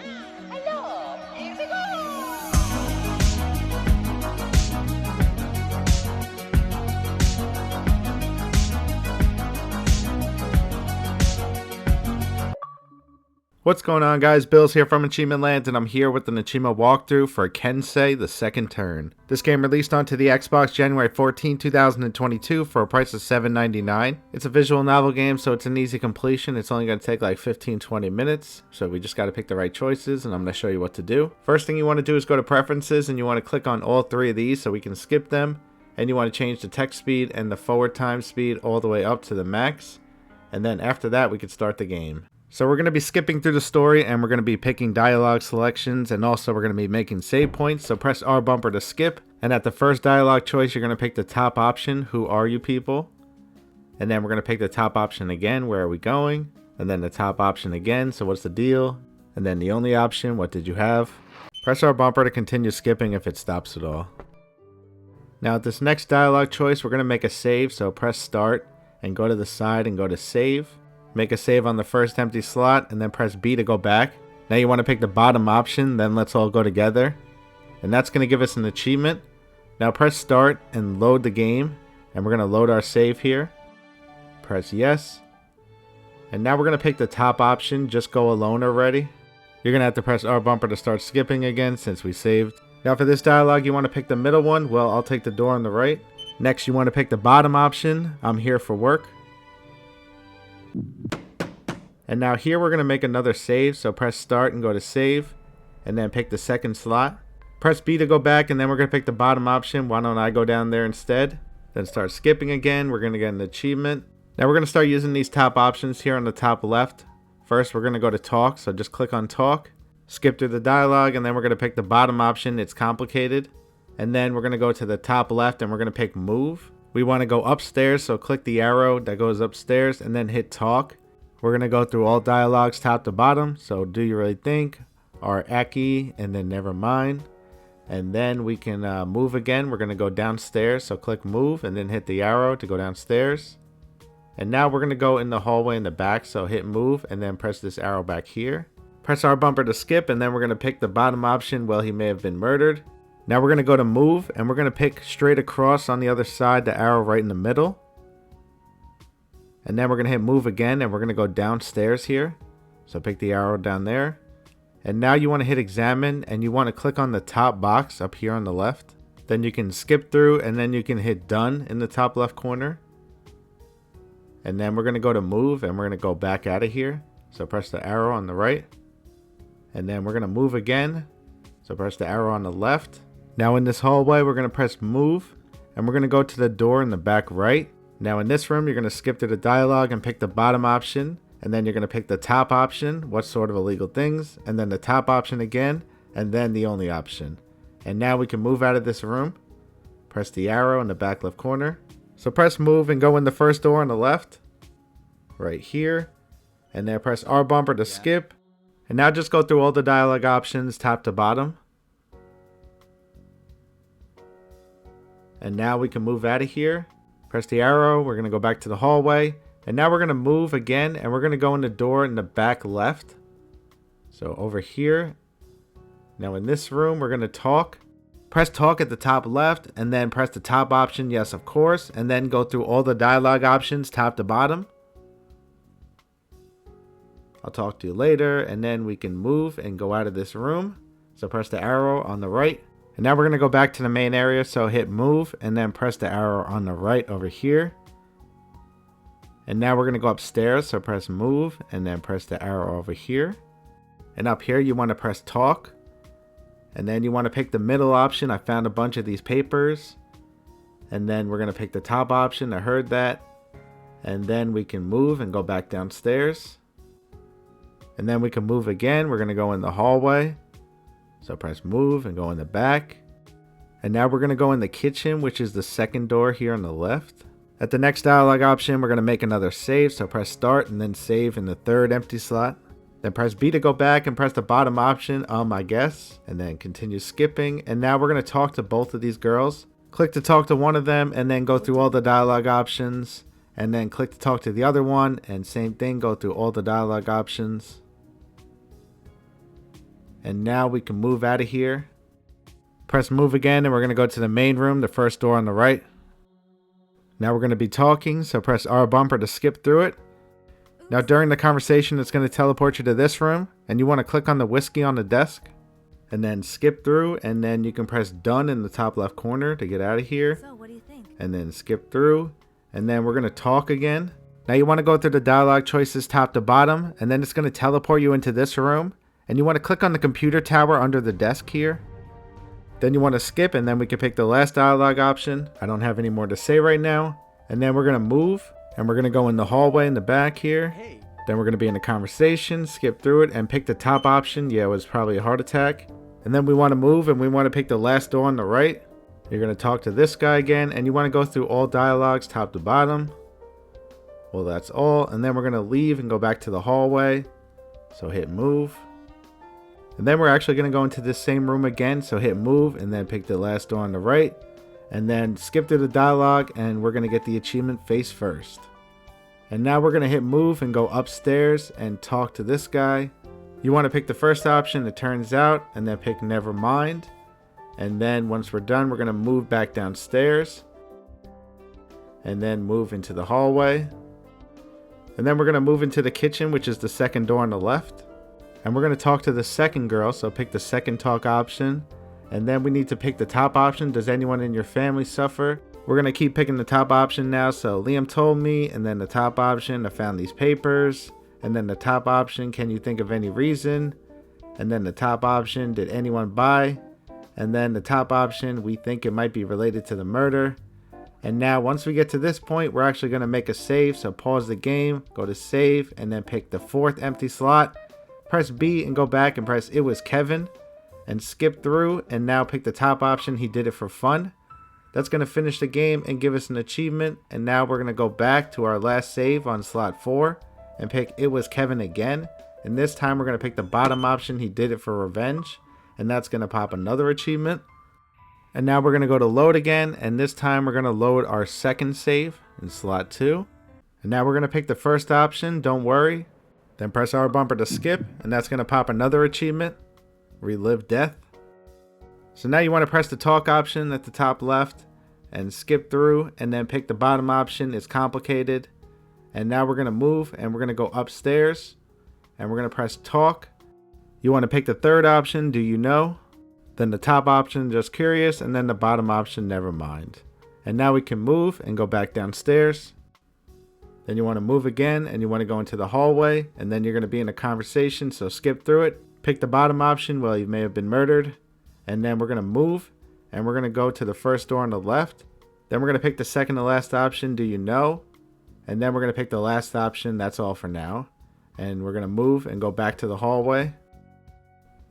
Hello, here we go! What's going on, guys? Billz here from Achievement Land, and I'm here with an achievement walkthrough for Kansei the Second Turn. This game released onto the Xbox January 14, 2022 for a price of $7.99. It's a visual novel game, so it's an easy completion. It's only going to take like 15-20 minutes, so we just got to pick the right choices, and I'm going to show you what to do. First thing you want to do is go to Preferences, and you want to click on all three of these so we can skip them. And you want to change the text speed and the forward time speed all the way up to the max. And then after that, we can start the game. So we're going to be skipping through the story, and we're going to be picking dialogue selections, and also we're going to be making save points. So press R bumper to skip, and at the first dialogue choice, you're going to pick the top option, who are you people? And then we're going to pick the top option again, where are we going? And then the top option again, so what's the deal? And then the only option, what did you have? Press R bumper to continue skipping if it stops at all. Now at this next dialogue choice, we're going to make a save, so press start, and go to the side and go to save. Make a save on the first empty slot, and then press B to go back. Now you want to pick the bottom option, then let's all go together. And that's going to give us an achievement. Now press start and load the game, and we're going to load our save here. Press yes. And now we're going to pick the top option, just go alone already. You're going to have to press R bumper to start skipping again since we saved. Now for this dialogue, you want to pick the middle one. Well, I'll take the door on the right. Next, you want to pick the bottom option, I'm here for work. And now here we're going to make another save, so press start and go to save, and then pick the second slot. Press B to go back, and then we're going to pick the bottom option. Why don't I go down there instead? Then start skipping again. We're going to get an achievement. Now we're going to start using these top options here on the top left. First, we're going to go to talk, so just click on talk. Skip through the dialogue, and then we're going to pick the bottom option. It's complicated. And then we're going to go to the top left, and we're going to pick move. We want to go upstairs, so click the arrow that goes upstairs, and then hit talk. We're going to go through all dialogues top to bottom, so do you really think, or LAKEY, and then never mind. And then we can move again. We're going to go downstairs, so click move, and then hit the arrow to go downstairs. And now we're going to go in the hallway in the back, so hit move, and then press this arrow back here. Press R bumper to skip, and then we're going to pick the bottom option, well, he may have been murdered. Now we're going to go to move, and we're going to pick straight across on the other side, the arrow right in the middle. And then we're going to hit move again, and we're going to go downstairs here. So pick the arrow down there. And now you want to hit examine, and you want to click on the top box up here on the left. Then you can skip through, and then you can hit done in the top left corner. And then we're going to go to move, and we're going to go back out of here. So press the arrow on the right. And then we're going to move again. So press the arrow on the left. Now in this hallway, we're going to press move, and we're going to go to the door in the back right. Now in this room, you're going to skip to the dialogue and pick the bottom option, and then you're going to pick the top option, what sort of illegal things, and then the top option again, and then the only option. And now we can move out of this room. Press the arrow in the back left corner. So press move and go in the first door on the left, right here, and then press R bumper to skip. And now just go through all the dialogue options top to bottom. And now we can move out of here. Press the arrow. We're going to go back to the hallway. And now we're going to move again. And we're going to go in the door in the back left. So over here. Now in this room, we're going to talk. Press talk at the top left. And then press the top option. Yes, of course. And then go through all the dialogue options top to bottom. I'll talk to you later. And then we can move and go out of this room. So press the arrow on the right. And now we're going to go back to the main area, so hit move, and then press the arrow on the right over here. And now we're going to go upstairs, so press move, and then press the arrow over here. And up here, you want to press talk. And then you want to pick the middle option. I found a bunch of these papers. And then we're going to pick the top option. I heard that. And then we can move and go back downstairs. And then we can move again. We're going to go in the hallway. So press move and go in the back. And now we're going to go in the kitchen, which is the second door here on the left. At the next dialogue option, we're going to make another save. So press start and then save in the third empty slot. Then press B to go back and press the bottom option, I guess. And then continue skipping. And now we're going to talk to both of these girls. Click to talk to one of them and then go through all the dialogue options. And then click to talk to the other one. And same thing, go through all the dialogue options. And now we can move out of here. Press move again, and we're going to go to the main room, the first door on the right. Now we're going to be talking, so press R bumper to skip through it. Now during the conversation, it's going to teleport you to this room, and you want to click on the whiskey on the desk, and then skip through, and then you can press done in the top left corner to get out of here. So, what do you think? And then skip through, and then we're going to talk again. Now you want to go through the dialogue choices top to bottom, and then it's going to teleport you into this room, and you want to click on the computer tower under the desk here. Then you want to skip, and then we can pick the last dialogue option. I don't have any more to say right now. And then we're going to move, and we're going to go in the hallway in the back here. Then we're going to be in a conversation, skip through it, and pick the top option. Yeah, it was probably a heart attack. And then we want to move, and we want to pick the last door on the right. You're going to talk to this guy again, and you want to go through all dialogues top to bottom. Well, that's all. And then we're going to leave and go back to the hallway. So hit move. And then we're actually going to go into this same room again. So hit move and then pick the last door on the right. And then skip through the dialogue, and we're going to get the achievement face first. And now we're going to hit move and go upstairs and talk to this guy. You want to pick the first option, it turns out, and then pick never mind. And then once we're done, we're going to move back downstairs. And then move into the hallway. And then we're going to move into the kitchen, which is the second door on the left. And we're going to talk to the second girl, so pick the second talk option. And then we need to pick the top option. Does anyone in your family suffer? We're going to keep picking the top option now. So Liam told me, and then the top option, I found these papers. And then the top option, can you think of any reason? And then the top option, did anyone buy? And then the top option, we think it might be related to the murder. And now once we get to this point, we're actually going to make a save. So pause the game, go to save, and then pick the fourth empty slot. Press B and go back and press it was Kevin. And skip through, and now pick the top option, he did it for fun. That's going to finish the game and give us an achievement. And now we're going to go back to our last save on slot 4 and pick it was Kevin again. And this time we're going to pick the bottom option, he did it for revenge. And that's going to pop another achievement. And now we're going to go to load again, and this time we're going to load our second save in slot 2. And now we're going to pick the first option, don't worry. Then press R bumper to skip, and that's going to pop another achievement. Relive death. So now you want to press the talk option at the top left and skip through, and then pick the bottom option, it's complicated. And now we're going to move, and we're going to go upstairs, and we're going to press talk. You want to pick the third option, do you know? Then the top option, just curious, and then the bottom option, never mind. And now we can move and go back downstairs. Then you want to move again, and you want to go into the hallway, and then you're going to be in a conversation, so skip through it. Pick the bottom option, well, you may have been murdered. And then we're going to move, and we're going to go to the first door on the left. Then we're going to pick the second to last option, do you know? And then we're going to pick the last option, that's all for now. And we're going to move and go back to the hallway.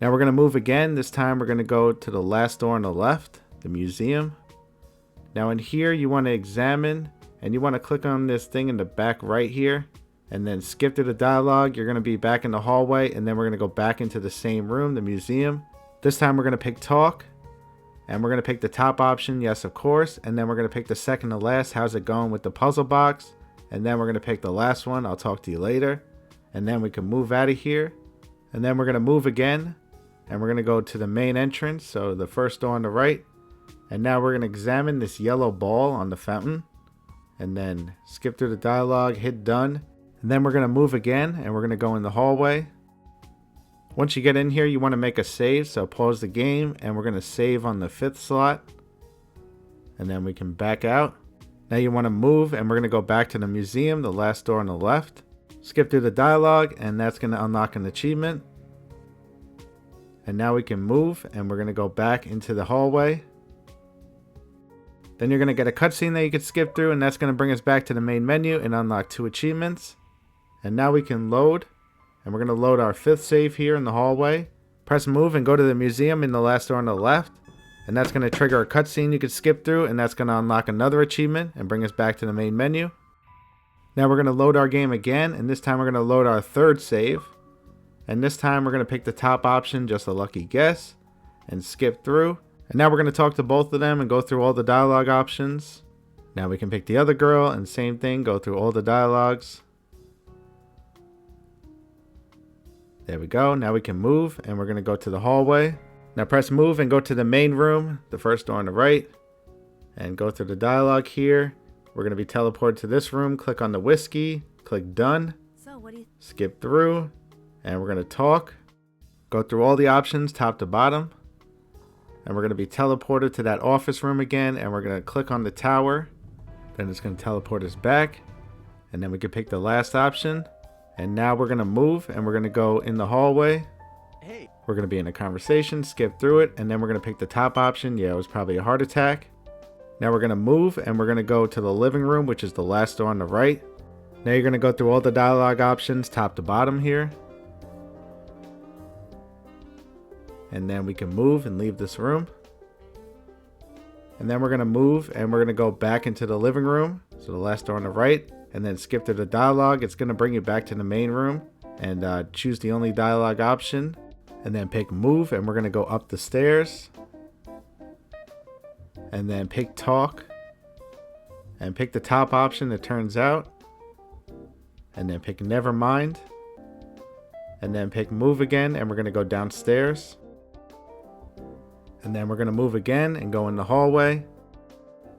Now we're going to move again. This time we're going to go to the last door on the left, the museum. Now in here you want to examine, and you want to click on this thing in the back right here. And then skip to the dialogue. You're going to be back in the hallway, and then we're going to go back into the same room, the museum. This time we're going to pick talk, and we're going to pick the top option, yes of course, and then we're going to pick the second to last, how's it going with the puzzle box, and then we're going to pick the last one, I'll talk to you later, and then we can move out of here, and then we're going to move again, and we're going to go to the main entrance, so the first door on the right, and now we're going to examine this yellow ball on the fountain, and then skip through the dialogue, hit done. And then we're going to move again, and we're going to go in the hallway. Once you get in here, you want to make a save, so pause the game, and we're going to save on the 5th slot. And then we can back out. Now you want to move, and we're going to go back to the museum, the last door on the left. Skip through the dialogue, and that's going to unlock an achievement. And now we can move, and we're going to go back into the hallway. Then you're going to get a cutscene that you can skip through, and that's going to bring us back to the main menu and unlock 2 achievements. And now we can load, and we're going to load our 5th save here in the hallway. Press move and go to the museum in the last door on the left. And that's going to trigger a cutscene you can skip through, and that's going to unlock another achievement and bring us back to the main menu. Now we're going to load our game again, and this time we're going to load our 3rd save. And this time we're going to pick the top option, just a lucky guess, and skip through. And now we're going to talk to both of them and go through all the dialogue options. Now we can pick the other girl, and same thing, go through all the dialogues. There we go. Now we can move and we're going to go to the hallway. Now press move and go to the main room, the first door on the right, and go through the dialogue here. We're going to be teleported to this room. Click on the whiskey, click done, skip through, and we're going to talk. Go through all the options top to bottom, and we're going to be teleported to that office room again, and we're going to click on the tower. Then it's going to teleport us back, and then we can pick the last option. And now we're going to move and we're going to go in the hallway. We're going to be in a conversation, skip through it, and then we're going to pick the top option. Yeah, it was probably a heart attack. Now we're going to move and we're going to go to the living room, which is the last door on the right. Now you're going to go through all the dialogue options top to bottom here. And then we can move and leave this room. And then we're going to move and we're going to go back into the living room. So the last door on the right. And then skip through the dialogue. It's going to bring you back to the main room. And choose the only dialogue option. And then pick move and we're going to go up the stairs. And then pick talk. And pick the top option, it turns out. And then pick never mind. And then pick move again and we're going to go downstairs. And then we're going to move again and go in the hallway.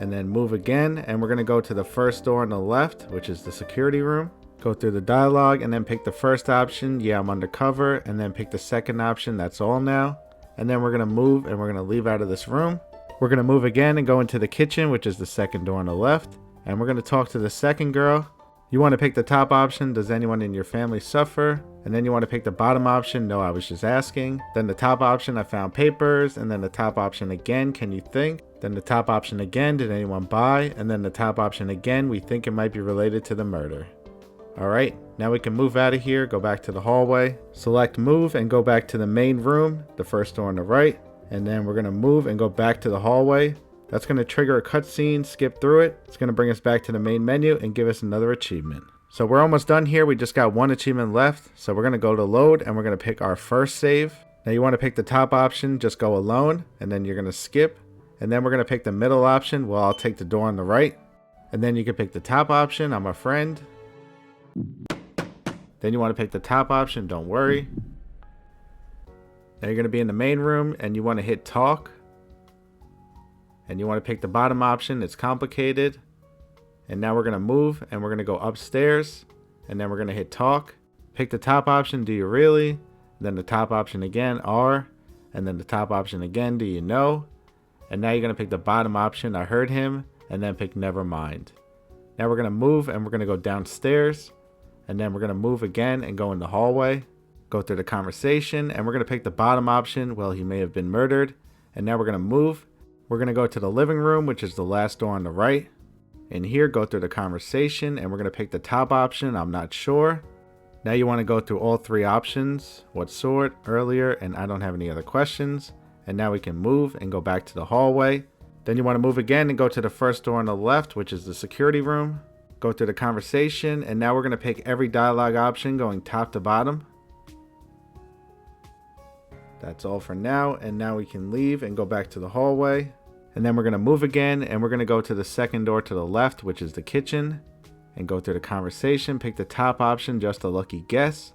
And then move again and we're going to go to the first door on the left, which is the security room. Go through the dialogue and then pick the first option, yeah, I'm undercover, and then pick the second option, that's all now. And then we're going to move and we're going to leave out of this room. We're going to move again and go into the kitchen, which is the second door on the left. And we're going to talk to the second girl. You want to pick the top option, does anyone in your family suffer? And then you want to pick the bottom option, no, I was just asking. Then the top option, I found papers. And then the top option again, can you think? Then the top option again, did anyone buy? And then the top option again, we think it might be related to the murder. Alright, now we can move out of here, go back to the hallway. Select move and go back to the main room, the first door on the right. And then we're going to move and go back to the hallway. That's going to trigger a cutscene, skip through it. It's going to bring us back to the main menu and give us another achievement. So we're almost done here. We just got one achievement left. So we're going to go to load and we're going to pick our first save. Now you want to pick the top option, just go alone. And then you're going to skip. And then we're going to pick the middle option. Well, I'll take the door on the right. And then you can pick the top option, I'm a friend. Then you want to pick the top option, don't worry. Now you're going to be in the main room and you want to hit talk. And you want to pick the bottom option, it's complicated. And now we're going to move and we're going to go upstairs. And then we're going to hit talk. Pick the top option, do you really? Then the top option again, R. And then the top option again, do you know? And now you're going to pick the bottom option, I heard him. And then pick never mind. Now we're going to move and we're going to go downstairs. And then we're going to move again and go in the hallway. Go through the conversation and we're going to pick the bottom option, well, he may have been murdered. And now we're going to move. We're going to go to the living room, which is the last door on the right. In here, go through the conversation and we're going to pick the top option, I'm not sure. Now you want to go through all three options, what sort, earlier, and I don't have any other questions. And now we can move and go back to the hallway. Then you want to move again and go to the first door on the left, which is the security room. Go through the conversation and now we're going to pick every dialogue option going top to bottom. That's all for now, and now we can leave and go back to the hallway. And then we're going to move again and we're going to go to the second door to the left, which is the kitchen. And go through the conversation, pick the top option, just a lucky guess.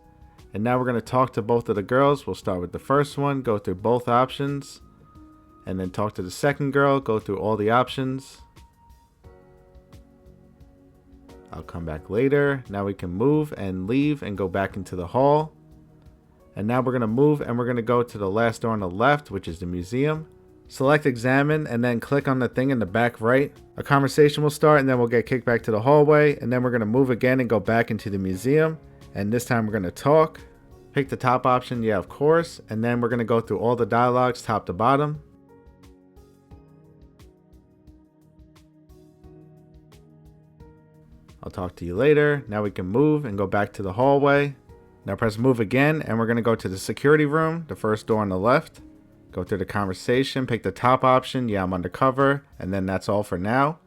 And now we're going to talk to both of the girls. We'll start with the first one, go through both options. And then talk to the second girl, go through all the options. I'll come back later. Now we can move and leave and go back into the hall. And now we're going to move and we're going to go to the last door on the left, which is the museum. Select examine and then click on the thing in the back right. A conversation will start and then we'll get kicked back to the hallway. And then we're going to move again and go back into the museum. And this time we're going to talk. Pick the top option, yeah, of course. And then we're going to go through all the dialogues top to bottom. I'll talk to you later. Now we can move and go back to the hallway. Now press move again and we're going to go to the security room, the first door on the left. Go through the conversation, pick the top option, yeah, I'm undercover, and then that's all for now.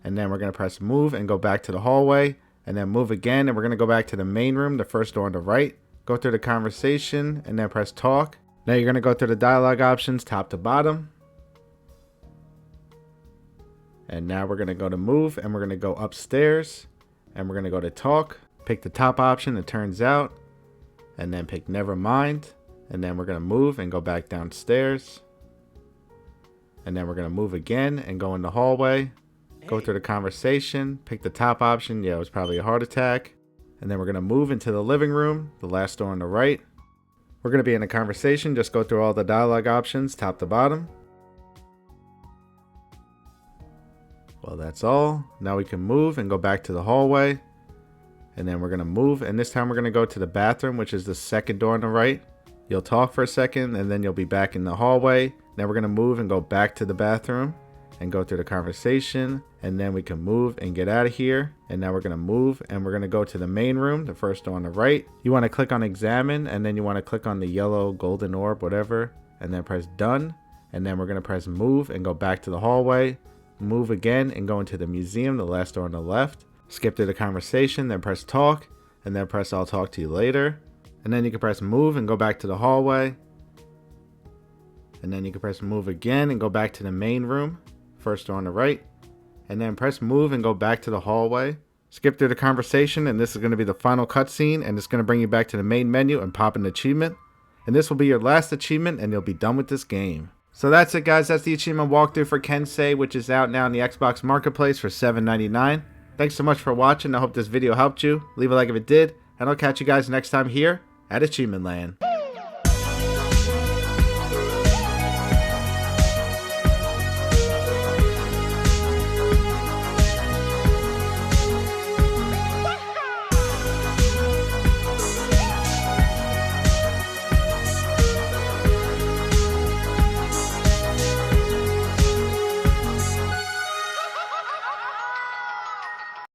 And then we're going to press move and go back to the hallway, and then move again, and we're going to go back to the main room, the first door on the right. Go through the conversation, and then press talk. Now you're going to go through the dialogue options, top to bottom. And now we're going to go to move, and we're going to go upstairs, and we're going to go to talk. Pick the top option, it turns out. and then pick never mind, and then we're going to move and go back downstairs, and then we're going to move again and go in the hallway, go through the conversation, pick the top option. Yeah, it was probably a heart attack. And then we're going to move into the living room, the last door on the right. We're going to be in a conversation, just go through all the dialogue options, top to bottom. Well, that's all. Now we can move and go back to the hallway. And then we're going to move, and this time we're going to go to the bathroom, which is the second door on the right. You'll talk for a second, and then you'll be back in the hallway. Then we're going to move and go back to the bathroom and go through the conversation, and then we can move and get out of here. And now we're going to move and we're going to go to the main room, the first door on the right. You want to click on examine, and then you want to click on the yellow golden orb, whatever, and then press done. And then we're going to press move and go back to the hallway, move again and go into the museum, the last door on the left. Skip through the conversation, then press talk, and then press I'll talk to you later. And then you can press move and go back to the hallway, and then you can press move again and go back to the main room, first door on the right, and then press move and go back to the hallway. Skip through the conversation, and this is going to be the final cutscene, and it's going to bring you back to the main menu and pop an achievement. And this will be your last achievement, and you'll be done with this game. So that's it, guys. That's the achievement walkthrough for Kansei, which is out now in the Xbox Marketplace for $7.99. Thanks so much for watching. I hope this video helped you. Leave a like if it did, and I'll catch you guys next time here at Achievement Land.